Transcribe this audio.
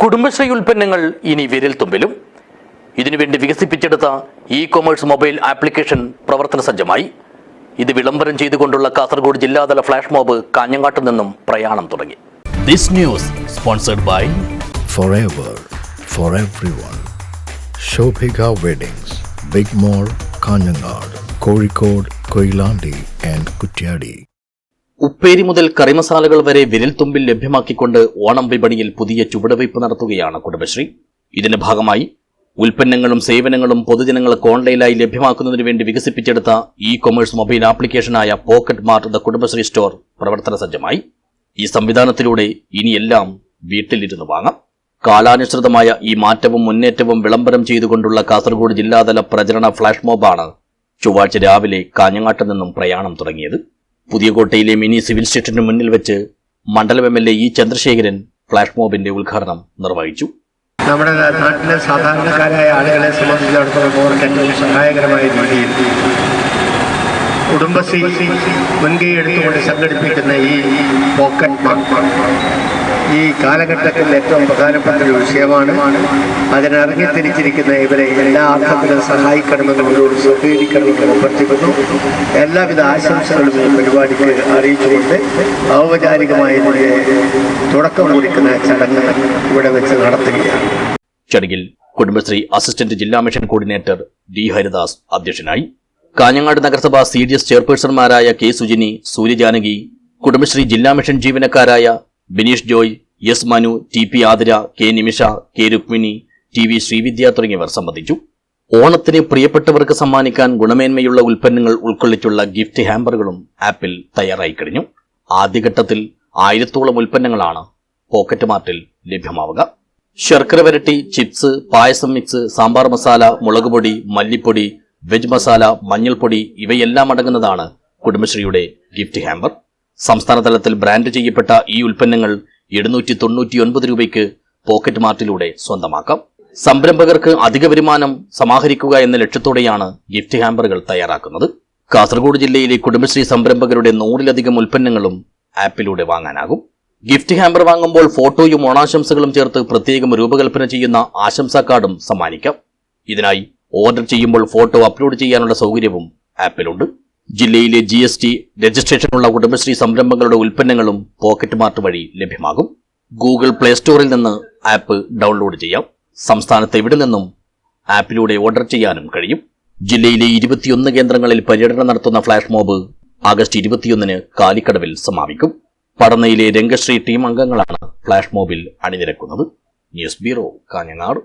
കുടുംബശ്രീ ഉൽപ്പന്നങ്ങൾ ഇനി വിരൽത്തുമ്പിലും. ഇതിനുവേണ്ടി വികസിപ്പിച്ചെടുത്ത ഇ-കൊമേഴ്സ് മൊബൈൽ ആപ്ലിക്കേഷൻ പ്രവർത്തന സജ്ജമായി. ഇത് വിളംബരം ചെയ്തുകൊണ്ടുള്ള കാസർഗോഡ് ജില്ലാതല ഫ്ലാഷ് മോബ് കാഞ്ഞങ്ങാട്ട് നിന്നും പ്രയാണം തുടങ്ങി. This news sponsored by Forever for everyone. Shobhika Weddings, Big Mall, Kanjangad, Kozhikode, Koilandi and Kutyadi. ഉപ്പേരി മുതൽ കറിമസാലകൾ വരെ വിരൽത്തുമ്പിൽ ലഭ്യമാക്കിക്കൊണ്ട് ഓണം വിപണിയിൽ പുതിയ ചുവടുവയ്പ് നടത്തുകയാണ് കുടുംബശ്രീ. ഇതിന്റെ ഭാഗമായി ഉൽപ്പന്നങ്ങളും സേവനങ്ങളും പൊതുജനങ്ങൾക്ക് ഓൺലൈനായി ലഭ്യമാക്കുന്നതിനു വേണ്ടി വികസിപ്പിച്ചെടുത്ത ഇ-കൊമേഴ്സ് മൊബൈൽ ആപ്ലിക്കേഷനായ pocket mart the Kudumbashree store പ്രവർത്തന സജ്ജമായി. ഈ സംവിധാനത്തിലൂടെ ഇനിയെല്ലാം വീട്ടിലിരുന്ന് വാങ്ങാം. കാലാനുസൃതമായ ഈ മാറ്റവും മുന്നേറ്റവും വിളംബരം ചെയ്തുകൊണ്ടുള്ള കാസർഗോഡ് ജില്ലാതല പ്രചരണ ഫ്ലാഷ് മോബാണ് ചൊവ്വാഴ്ച രാവിലെ കാഞ്ഞങ്ങാട്ട് നിന്നും പ്രയാണം തുടങ്ങിയത്. പുതിയ കോട്ടയിലെ മിനി സിവിൽ സ്റ്റേഷന് മുന്നിൽ വെച്ച് മണ്ഡലം MLA ഇ ചന്ദ്രശേഖരൻ ഫ്ലാഷ് മോബിന്റെ ഉദ്ഘാടനം നിർവഹിച്ചു. നമ്മുടെ നാട്ടിലെ സാധാരണക്കാരായ ആളുകളെ സംബന്ധിച്ചിടത്തോളം അവർക്ക് ഏറ്റവും സഹായകരമായ രീതിയിൽ കുടുംബശ്രീ മുൻകൈ എടുത്തുകൊണ്ട് സംഘടിപ്പിക്കുന്ന ഈ പോക്കറ്റ് മാർട്ട് ഈ കാലഘട്ടത്തിൽ ഏറ്റവും പ്രധാനപ്പെട്ട ഒരു വിഷയമാണ്. അതിനിറങ്ങിത്തിരിച്ചിരിക്കുന്ന ഇവരെ എല്ലാ അർത്ഥത്തിലും സഹായിക്കണമെന്നും ഇവരോട് സഹകരിക്കണമെന്നും അഭ്യർത്ഥിക്കുന്നു. എല്ലാവിധ ആശംസകളും ഈ പരിപാടിക്ക് അറിയിച്ചുകൊണ്ട് ഔപചാരികമായി തുടക്കം കുറിക്കുന്ന ചടങ്ങ് ഇവിടെ വെച്ച് നടത്തുകയാണ്. ചടങ്ങിൽ കുടുംബശ്രീ അസിസ്റ്റന്റ് ജില്ലാ മിഷൻ കോർഡിനേറ്റർ ഡി ഹരിദാസ് അധ്യക്ഷനായി. കാഞ്ഞങ്ങാട് നഗരസഭ CDS ചെയർപേഴ്സൺമാരായ കെ സുജിനി, സൂര്യജാനകി, കുടുംബശ്രീ ജില്ലാ മിഷൻ ജീവനക്കാരായ Bineesh Joy, S Manu, TP Athira, K Nimisha, K Rukmini, TV Sreevidya തുടങ്ങിയവർ സംബന്ധിച്ചു. ഓണത്തിന് പ്രിയപ്പെട്ടവർക്ക് സമ്മാനിക്കാൻ ഗുണമേന്മയുള്ള ഉൽപ്പന്നങ്ങൾ ഉൾക്കൊള്ളിച്ചുള്ള ഗിഫ്റ്റ് ഹാമ്പറുകളും ആപ്പിൽ തയ്യാറായി കഴിഞ്ഞു. ആദ്യഘട്ടത്തിൽ 1000-ഓളം ഉൽപ്പന്നങ്ങളാണ് പോക്കറ്റ് മാർട്ടിൽ ലഭ്യമാവുക. ശർക്കര വരട്ടി, ചിപ്സ്, പായസം മിക്സ്, സാമ്പാർ മസാല, മുളകുപൊടി, മല്ലിപ്പൊടി, വെജ് മസാല, മഞ്ഞൾപ്പൊടി ഇവയെല്ലാം അടങ്ങുന്നതാണ് കുടുംബശ്രീയുടെ ഗിഫ്റ്റ് ഹാമ്പർ. സംസ്ഥാന തലത്തിൽ ബ്രാൻഡ് ചെയ്യപ്പെട്ട ഈ ഉൽപ്പന്നങ്ങൾ 799 രൂപയ്ക്ക് പോക്കറ്റ് മാർട്ടിലൂടെ സ്വന്തമാക്കാം. സംരംഭകർക്ക് അധിക വരുമാനം സമാഹരിക്കുക എന്ന ലക്ഷ്യത്തോടെയാണ് ഗിഫ്റ്റ് ഹാമ്പറുകൾ തയ്യാറാക്കുന്നത്. കാസർഗോഡ് ജില്ലയിലെ കുടുംബശ്രീ സംരംഭകരുടെ 100-ലധികം ഉൽപ്പന്നങ്ങളും ആപ്പിലൂടെ വാങ്ങാനാകും. ഗിഫ്റ്റ് ഹാമ്പർ വാങ്ങുമ്പോൾ ഫോട്ടോയും ഓണാശംസകളും ചേർത്ത് പ്രത്യേകം രൂപകൽപ്പന ചെയ്യുന്ന ആശംസാ കാർഡും സമ്മാനിക്കാം. ഇതിനായി ഓർഡർ ചെയ്യുമ്പോൾ ഫോട്ടോ അപ്ലോഡ് ചെയ്യാനുള്ള സൗകര്യവും ആപ്പിലുണ്ട്. ജില്ലയിലെ GST രജിസ്ട്രേഷനുള്ള കുടുംബശ്രീ സംരംഭങ്ങളുടെ ഉൽപ്പന്നങ്ങളും പോക്കറ്റ് മാർട്ട് വഴി ലഭ്യമാകും. ഗൂഗിൾ പ്ലേ സ്റ്റോറിൽ നിന്ന് ആപ്പ് ഡൗൺലോഡ് ചെയ്യാം. സംസ്ഥാനത്ത് എവിടെ നിന്നും ആപ്പിലൂടെ ഓർഡർ ചെയ്യാനും കഴിയും. ജില്ലയിലെ 21 കേന്ദ്രങ്ങളിൽ പര്യടനം നടത്തുന്ന ഫ്ലാഷ് മോബ് ആഗസ്റ്റ് 21-ന് കാലിക്കടവിൽ സമാപിക്കും. പടന്നയിലെ രംഗശ്രീ ടീം അംഗങ്ങളാണ് ഫ്ലാഷ് മോബിൽ അണിനിരക്കുന്നത്. News bureau, Kanhangad.